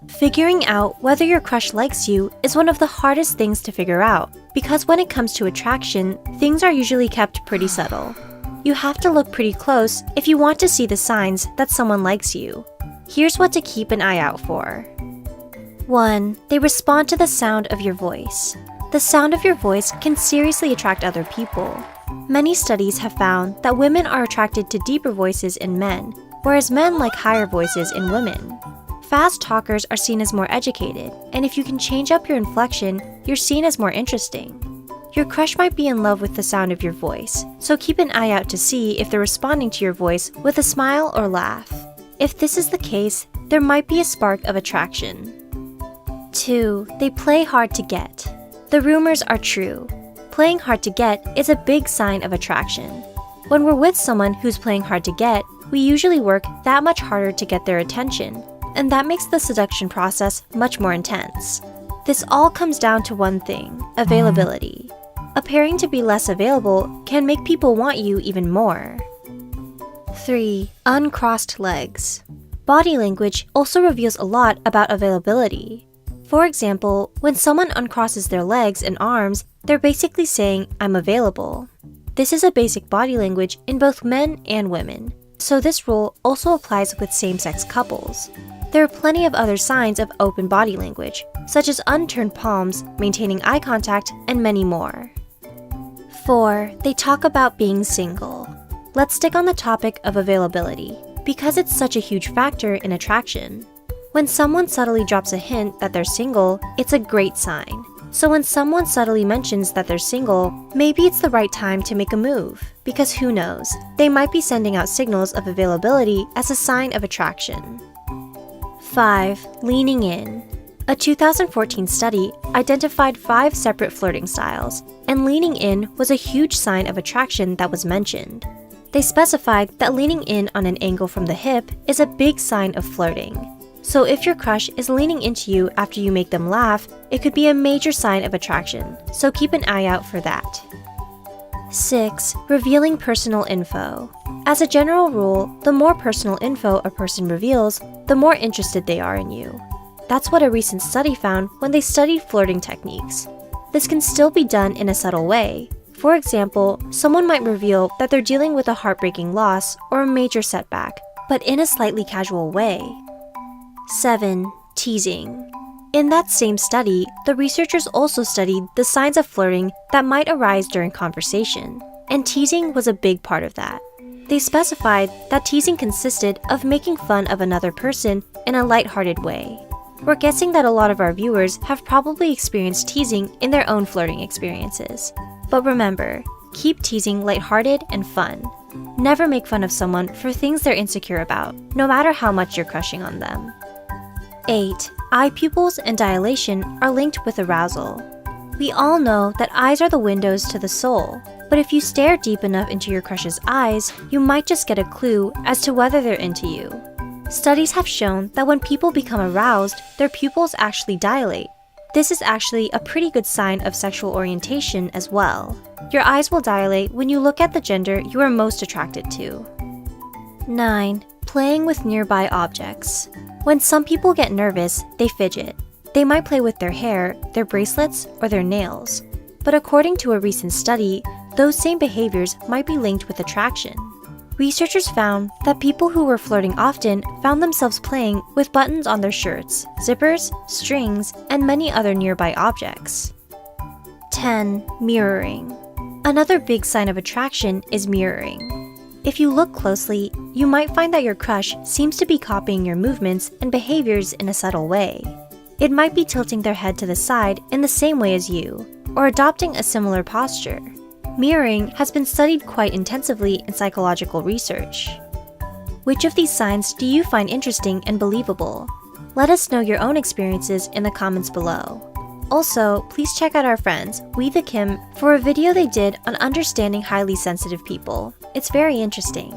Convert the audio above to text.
Figuring out whether your crush likes you is one of the hardest things to figure out because when it comes to attraction, things are usually kept pretty subtle. You have to look pretty close if you want to see the signs that someone likes you. Here's what to keep an eye out for. 1. They respond to the sound of your voice. The sound of your voice can seriously attract other people. Many studies have found that women are attracted to deeper voices in men, whereas men like higher voices in women. Fast talkers are seen as more educated, and if you can change up your inflection, you're seen as more interesting. Your crush might be in love with the sound of your voice, so keep an eye out to see if they're responding to your voice with a smile or laugh. If this is the case, there might be a spark of attraction. 2. They play hard to get. The rumors are true. Playing hard to get is a big sign of attraction. When we're with someone who's playing hard to get, we usually work that much harder to get their attention, and that makes the seduction process much more intense. This all comes down to one thing: availability. Appearing to be less available can make people want you even more. 3. Uncrossed legs. Body language also reveals a lot about availability. For example, when someone uncrosses their legs and arms, they're basically saying, "I'm available." This is a basic body language in both men and women, so this rule also applies with same-sex couples. There are plenty of other signs of open body language, such as unturned palms, maintaining eye contact, and many more. 4. They talk about being single. Let's stick on the topic of availability, because it's such a huge factor in attraction. When someone subtly drops a hint that they're single, it's a great sign. So when someone subtly mentions that they're single, maybe it's the right time to make a move, because who knows, they might be sending out signals of availability as a sign of attraction. 5. Leaning in. A 2014 study identified 5 separate flirting styles, and leaning in was a huge sign of attraction that was mentioned. They specified that leaning in on an angle from the hip is a big sign of flirting. So if your crush is leaning into you after you make them laugh, it could be a major sign of attraction, so keep an eye out for that. 6. Revealing personal info. As a general rule, the more personal info a person reveals, the more interested they are in you. That's what a recent study found when they studied flirting techniques. This can still be done in a subtle way. For example, someone might reveal that they're dealing with a heartbreaking loss or a major setback, but in a slightly casual way. 7. Teasing. In that same study, the researchers also studied the signs of flirting that might arise during conversation, and teasing was a big part of that. They specified that teasing consisted of making fun of another person in a lighthearted way. We're guessing that a lot of our viewers have probably experienced teasing in their own flirting experiences. But remember, keep teasing lighthearted and fun. Never make fun of someone for things they're insecure about, no matter how much you're crushing on them. 8. Eye pupils and dilation are linked with arousal. We all know that eyes are the windows to the soul, but if you stare deep enough into your crush's eyes, you might just get a clue as to whether they're into you. Studies have shown that when people become aroused, their pupils actually dilate. This is actually a pretty good sign of sexual orientation as well. Your eyes will dilate when you look at the gender you are most attracted to. 9. Playing with nearby objects. When some people get nervous, they fidget. They might play with their hair, their bracelets, or their nails. But according to a recent study, those same behaviors might be linked with attraction. Researchers found that people who were flirting often found themselves playing with buttons on their shirts, zippers, strings, and many other nearby objects. 10. Mirroring. Another big sign of attraction is mirroring. If you look closely, you might find that your crush seems to be copying your movements and behaviors in a subtle way. It might be tilting their head to the side in the same way as you, or adopting a similar posture. Mirroring has been studied quite intensively in psychological research. Which of these signs do you find interesting and believable? Let us know your own experiences in the comments below. Also, please check out our friends, We the Kim, for a video they did on understanding highly sensitive people. It's very interesting.